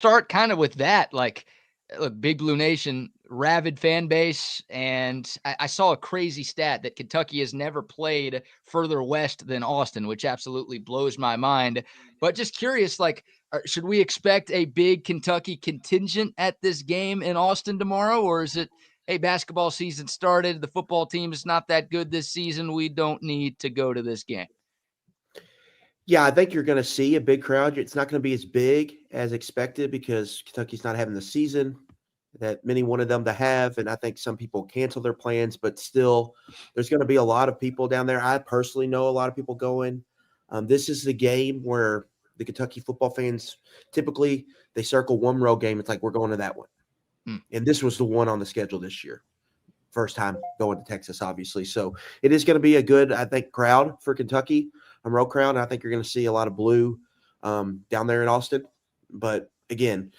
start kind of with that. Like, look, Big Blue Nation, rabid fan base, and I saw a crazy stat that Kentucky has never played further west than Austin, which absolutely blows my mind. But just curious, like, should we expect a big Kentucky contingent at this game in Austin tomorrow, or is it, hey, basketball season started, the football team is not that good this season, we don't need to go to this game? Yeah, I think you're going to see a big crowd. It's not going to be as big as expected because Kentucky's not having the season that many wanted them to have. And I think some people cancel their plans, but still, there's going to be a lot of people down there. I personally know a lot of people going. This is the game where the Kentucky football fans typically they circle one road game. It's like, we're going to that one. And this was the one on the schedule this year. First time going to Texas, obviously. So it is going to be a good, I think, crowd for Kentucky, a road crowd. I think you're going to see a lot of blue down there in Austin. But again,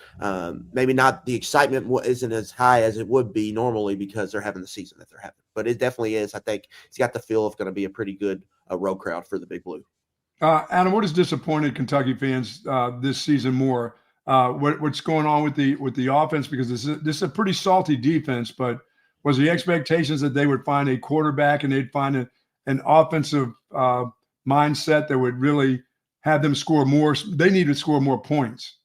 maybe not the excitement isn't as high as it would be normally because they're having the season that they're having. But it definitely is. I think it's got the feel of going to be a pretty good road crowd for the Big Blue. Adam, what has disappointed Kentucky fans this season more? What's going on with the offense? Because this is a pretty salty defense, but was the expectations that they would find a quarterback and they'd find an offensive mindset that would really have them score more? They need to score more points.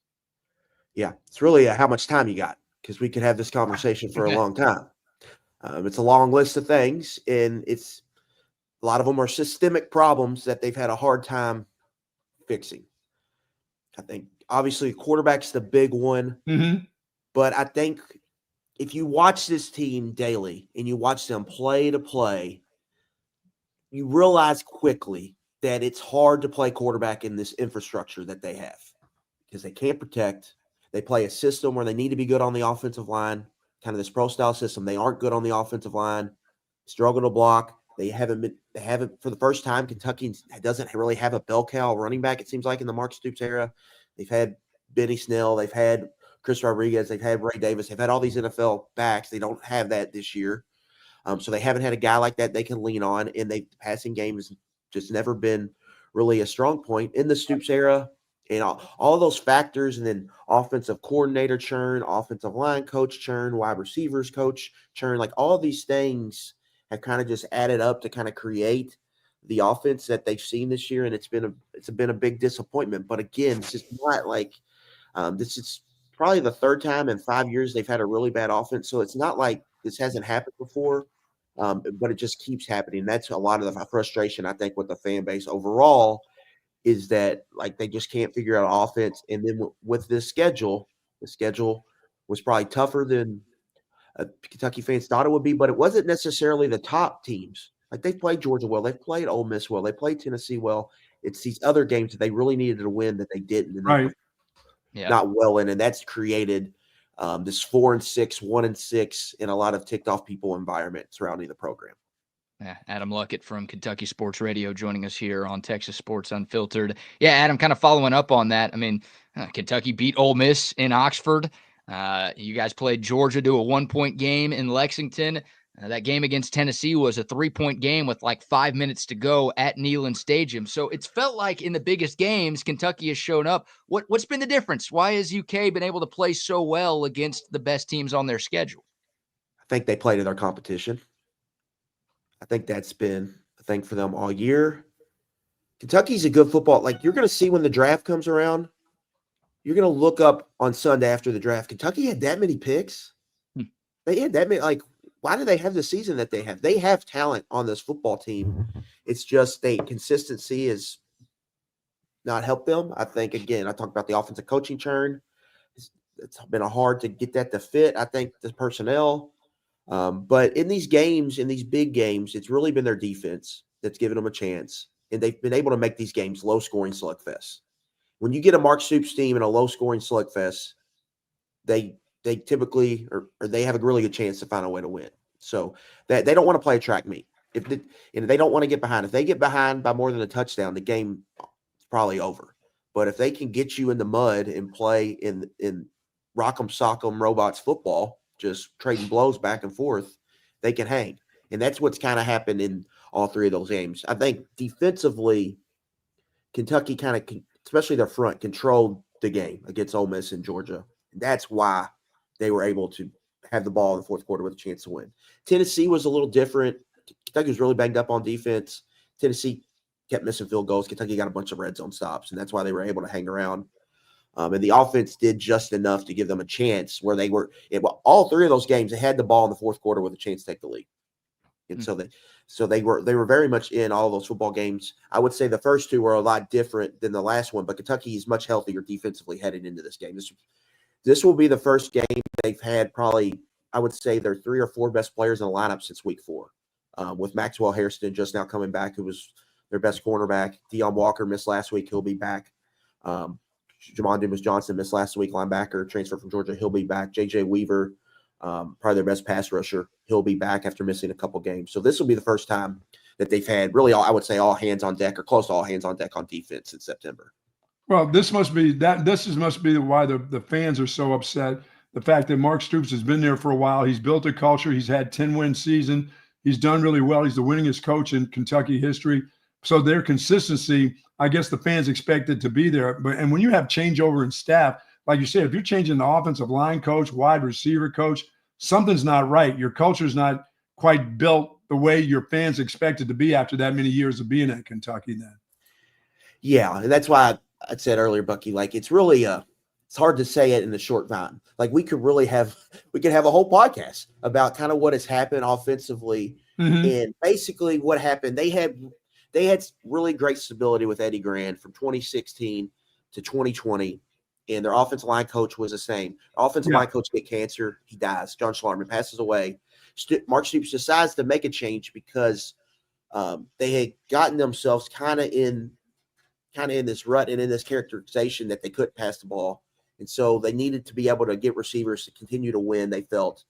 Yeah, it's really how much time you got, because we could have this conversation for a long time. It's a long list of things, and it's a lot of them are systemic problems that they've had a hard time fixing. I think obviously quarterback's the big one, but I think if you watch this team daily and you watch them play to play, you realize quickly that it's hard to play quarterback in this infrastructure that they have because they can't protect. They play a system where they need to be good on the offensive line, kind of this pro-style system. They aren't good on the offensive line, struggle to block. They haven't for the first time. Kentucky doesn't really have a bell cow running back, it seems like, in the Mark Stoops era. They've had Benny Snell. They've had Chris Rodriguez. They've had Ray Davis. They've had all these NFL backs. They don't have that this year. So they haven't had a guy like that they can lean on, and the passing game has just never been really a strong point in the Stoops era. And all those factors, and then offensive coordinator churn, offensive line coach churn, wide receivers coach churn, like all these things have kind of just added up to kind of create the offense that they've seen this year, and it's been a big disappointment. But again, it's just not like this is probably the third time in 5 years they've had a really bad offense. So it's not like this hasn't happened before, but it just keeps happening. That's a lot of the frustration, I think, with the fan base overall, is that like they just can't figure out offense. And then with this schedule, the schedule was probably tougher than Kentucky fans thought it would be, but it wasn't necessarily the top teams. Like they've played Georgia well, they've played Ole Miss well, they played Tennessee well. It's these other games that they really needed to win that they didn't, and right? Not well in, and that's created this 4-6, 1-6, and a lot of ticked off people environment surrounding the program. Yeah, Adam Luckett from Kentucky Sports Radio joining us here on Texas Sports Unfiltered. Yeah, Adam, kind of following up on that. I mean, Kentucky beat Ole Miss in Oxford. You guys played Georgia to a 1-point game in Lexington. That game against Tennessee was a 3-point game with like 5 minutes to go at Neyland Stadium. So it's felt like in the biggest games, Kentucky has shown up. What's been the difference? Why has UK been able to play so well against the best teams on their schedule? I think they play to their competition. I think that's been a thing for them all year. Kentucky's a good football. Like you're going to see when the draft comes around, you're going to look up on Sunday after the draft. Kentucky had that many picks. They had that many. Like, why do they have the season that they have? They have talent on this football team. It's just consistency has not helped them. I think, again, I talked about the offensive coaching churn. It's been hard to get that to fit. I think the personnel. But in these games, in these big games, it's really been their defense that's given them a chance. And they've been able to make these games low-scoring slugfests. When you get a Mark Stoops team in a low-scoring slugfest, they typically or they have a really good chance to find a way to win. So that they don't want to play a track meet. If they don't want to get behind. If they get behind by more than a touchdown, the game is probably over. But if they can get you in the mud and play in rock'em sock'em robots football, just trading blows back and forth, they can hang. And that's what's kind of happened in all three of those games. I think defensively, Kentucky kind of, especially their front, controlled the game against Ole Miss and Georgia. That's why they were able to have the ball in the fourth quarter with a chance to win. Tennessee was a little different. Kentucky was really banged up on defense. Tennessee kept missing field goals. Kentucky got a bunch of red zone stops, and that's why they were able to hang around. And the offense did just enough to give them a chance where they were – all three of those games, they had the ball in the fourth quarter with a chance to take the lead. And so they were very much in all of those football games. I would say the first two were a lot different than the last one, but Kentucky is much healthier defensively heading into this game. This will be the first game they've had probably, I would say, their 3 or 4 best players in the lineup since week 4, with Maxwell Hairston just now coming back, who was their best cornerback. Deion Walker missed last week. He'll be back. Jamon Dumas-Johnson missed last week, linebacker, transfer from Georgia. He'll be back. J.J. Weaver, probably their best pass rusher. He'll be back after missing a couple games. So this will be the first time that they've had really, I would say, all hands on deck or close to all hands on deck on defense in September. Well, this must be why the fans are so upset. The fact that Mark Stoops has been there for a while. He's built a culture. He's had 10-win season. He's done really well. He's the winningest coach in Kentucky history. So their consistency, I guess the fans expect it to be there. And when you have changeover in staff, like you said, if you're changing the offensive line coach, wide receiver coach, something's not right. Your culture's not quite built the way your fans expect it to be after that many years of being at Kentucky then. Yeah, and that's why I said earlier, Bucky, like it's really it's hard to say it in a short time. Like we could have a whole podcast about kind of what has happened offensively and basically what happened. They had really great stability with Eddie Grand from 2016 to 2020, and their offensive line coach was the same. Offensive line coach get cancer, he dies. John Schlarman passes away. Mark Stoops decides to make a change because they had gotten themselves kind of in this rut and in this characterization that they couldn't pass the ball. And so they needed to be able to get receivers to continue to win, they felt.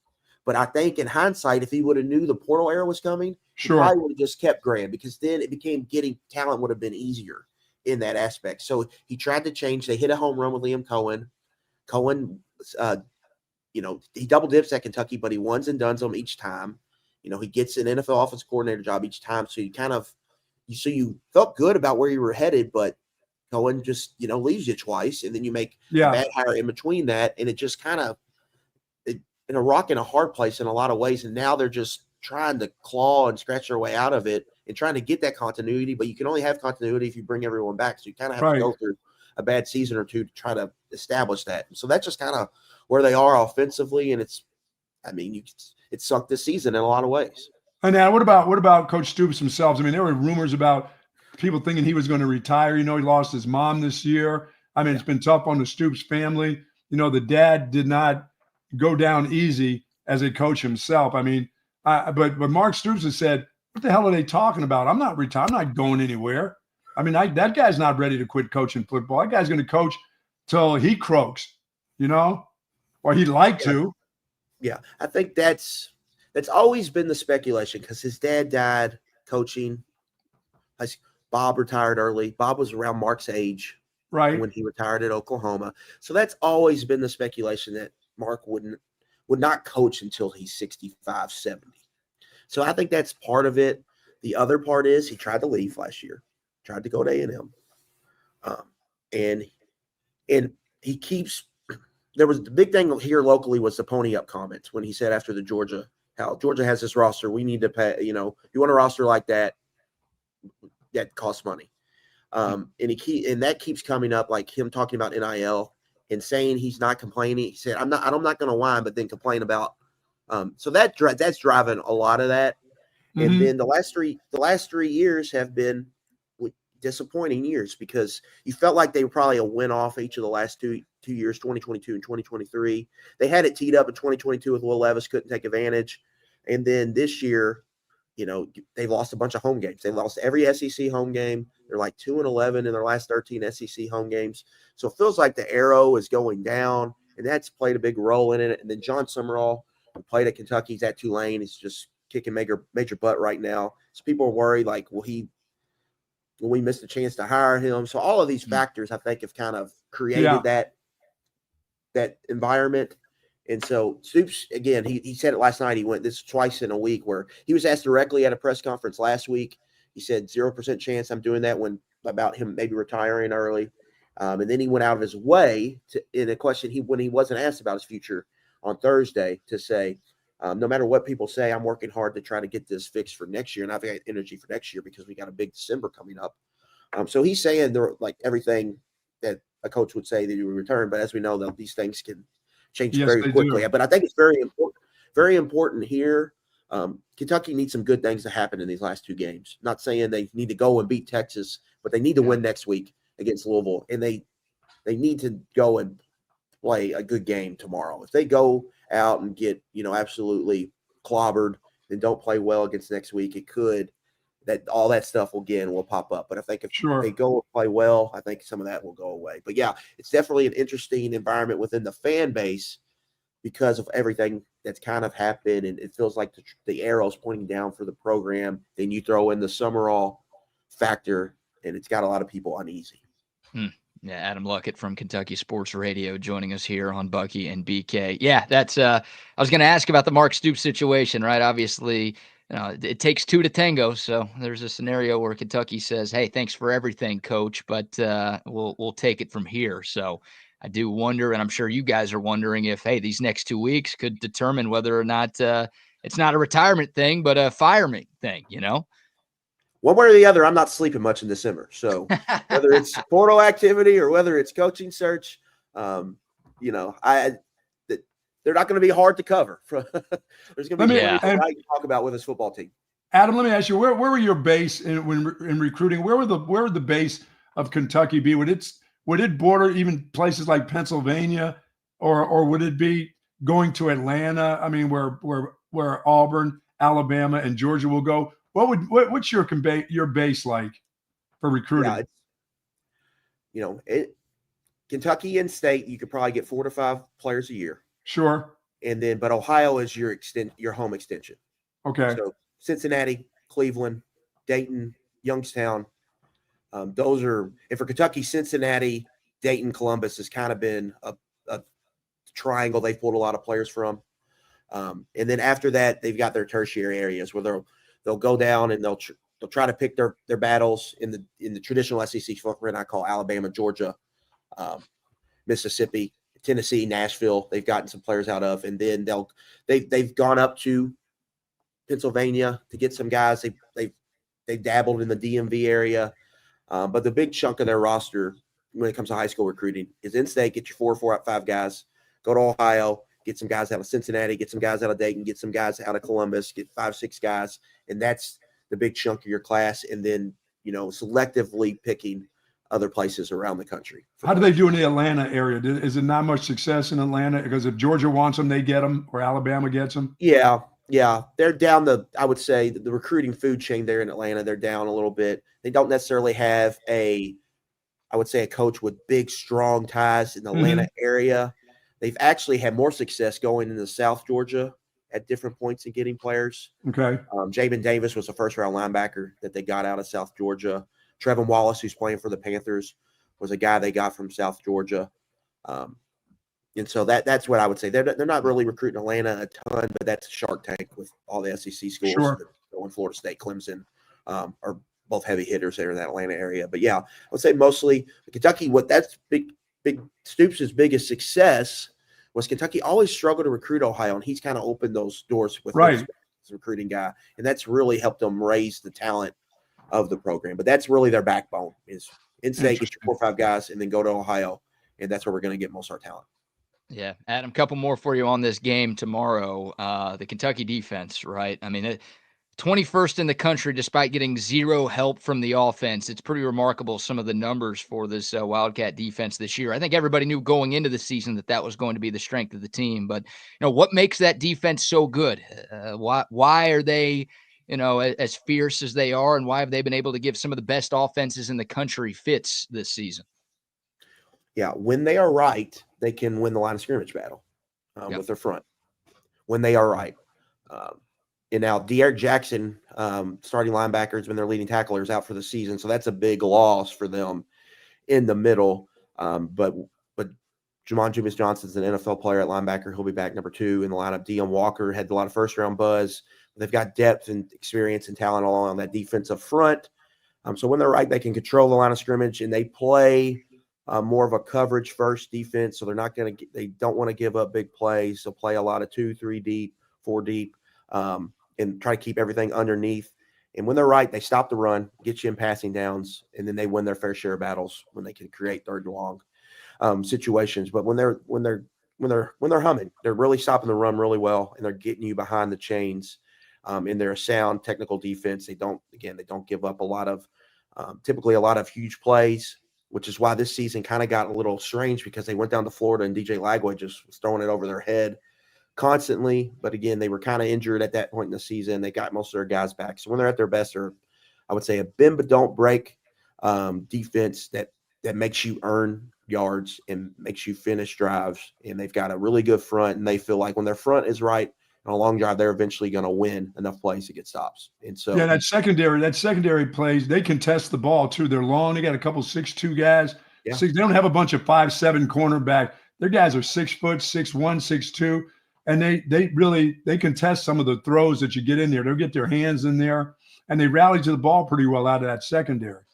But I think in hindsight, if he would have knew the portal era was coming, he probably would have just kept Graham, because then it became getting talent would have been easier in that aspect. So he tried to change. They hit a home run with Liam Cohen. He double dips at Kentucky, but he ones and dones them each time. He gets an NFL offensive coordinator job each time. So you felt good about where you were headed, but Cohen just, leaves you twice, and then you make a bad hire in between that. And it just kind of in a rock and a hard place in a lot of ways. And now they're just trying to claw and scratch their way out of it and trying to get that continuity, but you can only have continuity if you bring everyone back. So you kind of have to go through a bad season or two to try to establish that. So that's just kind of where they are offensively. And it sucked this season in a lot of ways. And now what about Coach Stoops himself? I mean, there were rumors about people thinking he was going to retire. He lost his mom this year. I mean, it's been tough on the Stoops family. The dad did not go down easy as a coach himself. I mean, but Mark Stoops has said, what the hell are they talking about? I'm not retiring. I'm not going anywhere. I mean, that guy's not ready to quit coaching football. That guy's going to coach till he croaks, or he'd like to. Yeah, I think that's always been the speculation, because his dad died coaching. Bob retired early. Bob was around Mark's age when he retired at Oklahoma. So that's always been the speculation that Mark would not coach until he's 65, 70. So I think that's part of it. The other part is he tried to leave last year, tried to go to A&M. And he keeps – there was the big thing here locally was the pony up comments when he said after the Georgia – how Georgia has this roster. We need to pay – you want a roster like that, that costs money. And that keeps coming up, like him talking about NIL and saying he's not complaining. He said, I'm not going to whine, but then complain about. So that's driving a lot of that. And then the last 3 years have been disappointing years, because you felt like they were probably a win off each of the last two years, 2022 and 2023. They had it teed up in 2022 with Will Levis, couldn't take advantage. And then this year, they've lost a bunch of home games. They lost every SEC home game. They're like 2-11 in their last 13 SEC home games. So it feels like the arrow is going down, and that's played a big role in it. And then John Summerall, who played at Kentucky, he's at Tulane. He's just kicking major butt right now. So people are worried, like, will we miss the chance to hire him? So all of these factors, I think, have kind of created that environment. And so Stoops, again, he said it last night. He went this twice in a week, where he was asked directly at a press conference last week. He said 0% chance I'm doing that about him maybe retiring early. And then he went out of his way in a question when he wasn't asked about his future on Thursday to say, no matter what people say, I'm working hard to try to get this fixed for next year, and I've got energy for next year because we got a big December coming up. So he's saying like everything that a coach would say that he would return, but as we know, these things can change very quickly. Do. But I think it's very important here. Kentucky needs some good things to happen in these last two games. Not saying they need to go and beat Texas, but they need to win next week against Louisville, and they need to go and play a good game tomorrow. If they go out and get absolutely clobbered and don't play well against next week, it could that all that stuff will pop up. But I think if they go and play well, I think some of that will go away. But yeah, it's definitely an interesting environment within the fan base because of everything that's kind of happened, and it feels like the arrow's pointing down for the program. Then you throw in the Summerall factor, and it's got a lot of people uneasy. Yeah, Adam Luckett from Kentucky Sports Radio joining us here on Bucky and BK. Yeah, that's I was going to ask about the Mark Stoops situation, right? Obviously, it takes two to tango. So there's a scenario where Kentucky says, "Hey, thanks for everything, coach, but we'll take it from here." So I do wonder, and I'm sure you guys are wondering if, hey, these next 2 weeks could determine whether or not it's not a retirement thing, but a fire me thing, One way or the other, I'm not sleeping much in December. So whether it's portal activity or whether it's coaching search, they're not going to be hard to cover. There's going to be plenty to talk about with this football team. Adam, let me ask you, where were your base in recruiting? Where would the base of Kentucky be? Would it border even places like Pennsylvania, or would it be going to Atlanta? I mean, where Auburn, Alabama, and Georgia will go? What's your base like for recruiting? Yeah, Kentucky and state, you could probably get 4 to 5 players a year. Sure. But Ohio is your home extension. Okay. So Cincinnati, Cleveland, Dayton, Youngstown, those are. And for Kentucky, Cincinnati, Dayton, Columbus has kind of been a triangle they've pulled a lot of players from. And then after that, they've got their tertiary areas where they'll go down and they'll try to pick their battles in the traditional SEC footprint. I call Alabama, Georgia, Mississippi, Tennessee, Nashville. They've gotten some players out of, and then they've gone up to Pennsylvania to get some guys. They've dabbled in the DMV area, but the big chunk of their roster when it comes to high school recruiting is in-state. Get your 4 out of 5 guys. Go to Ohio. Get some guys out of Cincinnati, get some guys out of Dayton, get some guys out of Columbus, get 5-6 guys. And that's the big chunk of your class. And then, selectively picking other places around the country. How do they do in the Atlanta area? Is it not much success in Atlanta? Because if Georgia wants them, they get them, or Alabama gets them? Yeah. They're down I would say the recruiting food chain there in Atlanta, they're down a little bit. They don't necessarily have a coach with big, strong ties in the Atlanta area. They've actually had more success going into South Georgia at different points in getting players. Okay. Jabin Davis was a first-round linebacker that they got out of South Georgia. Trevin Wallace, who's playing for the Panthers, was a guy they got from South Georgia. And so that's what I would say. They're not really recruiting Atlanta a ton, but that's a Shark Tank with all the SEC schools. Sure. Going Florida State, Clemson are both heavy hitters there in that Atlanta area. But yeah, I would say mostly Kentucky. That's big Stoops' biggest success was Kentucky always struggled to recruit Ohio, and he's kind of opened those doors with his recruiting guy, and that's really helped them raise the talent of the program. But that's really their backbone is in-state, get your 4 or 5 guys, and then go to Ohio, and that's where we're going to get most of our talent. Yeah, Adam, couple more for you on this game tomorrow. The Kentucky defense, right? I mean, 21st in the country despite getting 0 help from the offense. It's pretty remarkable, some of the numbers for this Wildcat defense this year. I think everybody knew going into the season that was going to be the strength of the team. But, what makes that defense so good? Why are they, as fierce as they are, and why have they been able to give some of the best offenses in the country fits this season? Yeah, when they are right, they can win the line of scrimmage battle with their front. When they are right. And now De'Aaron Jackson, starting linebacker, has been their leading tackler, is out for the season. So that's a big loss for them in the middle. But Jamon Jumas Johnson's an NFL player at linebacker. He'll be back number 2 in the lineup. Deion Walker had a lot of first-round buzz. They've got depth and experience and talent along that defensive front. So when they're right, they can control the line of scrimmage, and they play more of a coverage first defense. So they don't want to give up big plays. They'll play a lot of 2, 3 deep, 4 deep, and try to keep everything underneath. And when they're right, they stop the run, get you in passing downs, and then they win their fair share of battles when they can create third and long situations. But when they're humming, they're really stopping the run really well, and they're getting you behind the chains. And they're a sound technical defense. They don't give up typically a lot of huge plays, which is why this season kind of got a little strange because they went down to Florida and DJ Lagway just was throwing it over their head constantly. But again, they were kind of injured at that point in the season. They got most of their guys back. So when they're at their best, I would say a bend but don't break defense that makes you earn yards and makes you finish drives. And they've got a really good front, and they feel like when their front is right on a long drive, they're eventually going to win enough plays to get stops. And so that secondary plays, they contest the ball too. They're long. They got a couple 6'2" guys. Yeah. They don't have a bunch of 5'7" cornerback. Their guys are 6 foot, 6'1", 6'2". And they contest some of the throws that you get in there. They'll get their hands in there, and they rally to the ball pretty well out of that secondary.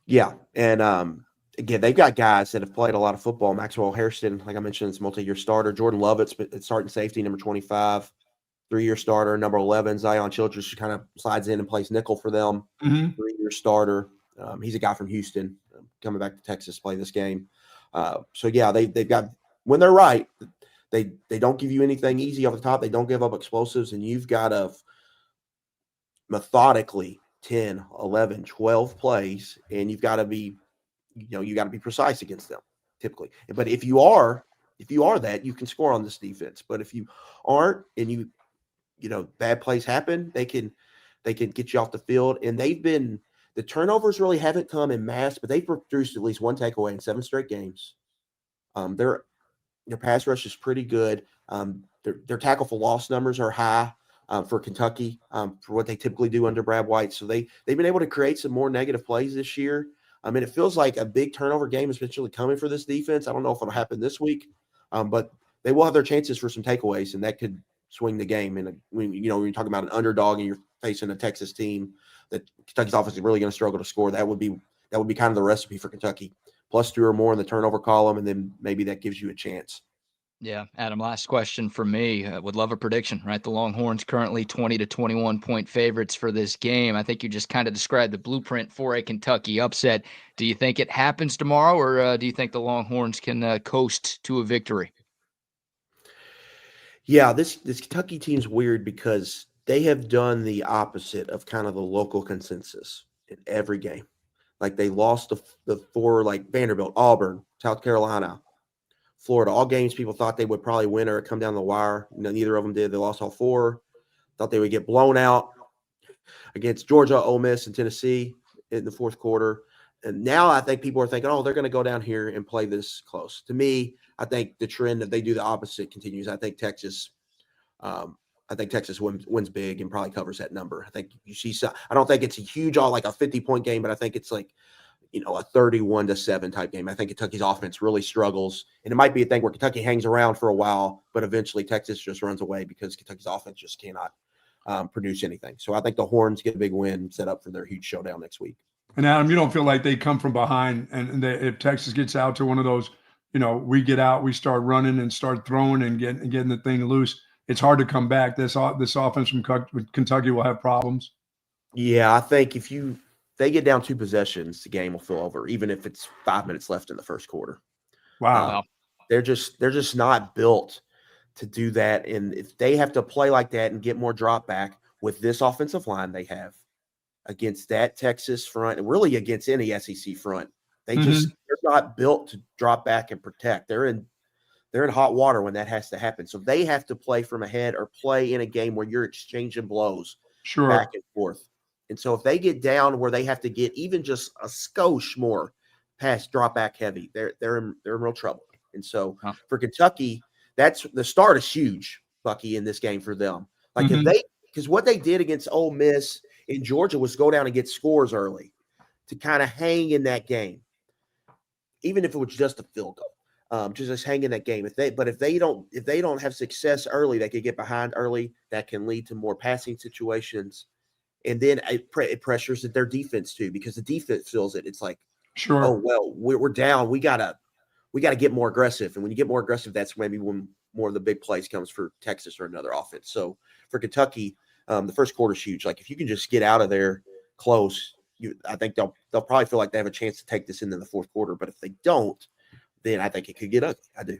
Yeah, and again, they've got guys that have played a lot of football. Maxwell Hairston, like I mentioned, is a multi-year starter. Jordan Lovett's starting safety, number 25, 3-year starter. Number 11, Zion Childress, kind of slides in and plays nickel for them, 3-year starter. He's a guy from Houston coming back to Texas to play this game. So, yeah, they've got – when they're right – They don't give you anything easy off the top. They don't give up explosives, and you've got to methodically 10, 11, 12 plays, and you've got to be, precise against them typically. But if you are that, you can score on this defense. But if you aren't, and bad plays happen, they can get you off the field. And the turnovers really haven't come in mass, but they've produced at least one takeaway in 7 straight games. Their pass rush is pretty good. Their tackle for loss numbers are high for Kentucky for what they typically do under Brad White. So they've been able to create some more negative plays this year. I mean, it feels like a big turnover game is potentially coming for this defense. I don't know if it'll happen this week, but they will have their chances for some takeaways, and that could swing the game. And when you're talking about an underdog and you're facing a Texas team that Kentucky's offense is really going to struggle to score, that would be kind of the recipe for Kentucky. +2 or more in the turnover column, and then maybe that gives you a chance. Yeah, Adam, last question for me. Would love a prediction, right? The Longhorns currently 20 to 21 point favorites for this game. I think you just kind of described the blueprint for a Kentucky upset. Do you think it happens tomorrow, or do you think the Longhorns can coast to a victory? Yeah, this Kentucky team's weird because they have done the opposite of kind of the local consensus in every game. Like they lost the 4, like Vanderbilt, Auburn, South Carolina, Florida, all games people thought they would probably win or come down the wire. Neither of them did. They lost all 4. Thought they would get blown out against Georgia, Ole Miss, and Tennessee in the fourth quarter. And now I think people are thinking, they're going to go down here and play this close. To me, I think the trend that they do the opposite continues. I think Texas wins big and probably covers that number. I think you see some, I don't think it's a huge, like a 50-point game, but I think it's like, a 31-7 type game. I think Kentucky's offense really struggles, and it might be a thing where Kentucky hangs around for a while, but eventually Texas just runs away because Kentucky's offense just cannot produce anything. So I think the Horns get a big win, set up for their huge showdown next week. And Adam, you don't feel like they come from behind, and if Texas gets out to one of those, we get out, we start running and start throwing and getting the thing loose, it's hard to come back. This offense from Kentucky will have problems. Yeah, I think if they get down 2 possessions, the game will feel over, even if it's 5 minutes left in the first quarter. Wow. They're just not built to do that. And if they have to play like that and get more drop back with this offensive line they have against that Texas front, and really against any SEC front, they're not built to drop back and protect. They're in hot water when that has to happen. So they have to play from ahead or play in a game where you're exchanging blows back and forth. And so if they get down where they have to get even just a skosh more past drop back heavy, they're in real trouble. And so for Kentucky, that's the start is huge, Bucky, in this game for them. Like because what they did against Ole Miss in Georgia was go down and get scores early to kind of hang in that game, even if it was just a field goal. Just hang in that game. If they don't have success early, they could get behind early. That can lead to more passing situations. And then it pressures their defense too, because the defense feels it. It's like, Sure. oh well, we're down. We gotta get more aggressive. And when you get more aggressive, that's maybe when more of the big plays comes for Texas or another offense. So for Kentucky, the first quarter's huge. Like if you can just get out of there close, I think they'll probably feel like they have a chance to take this into the fourth quarter. But if they don't, then I think it could get ugly. I do.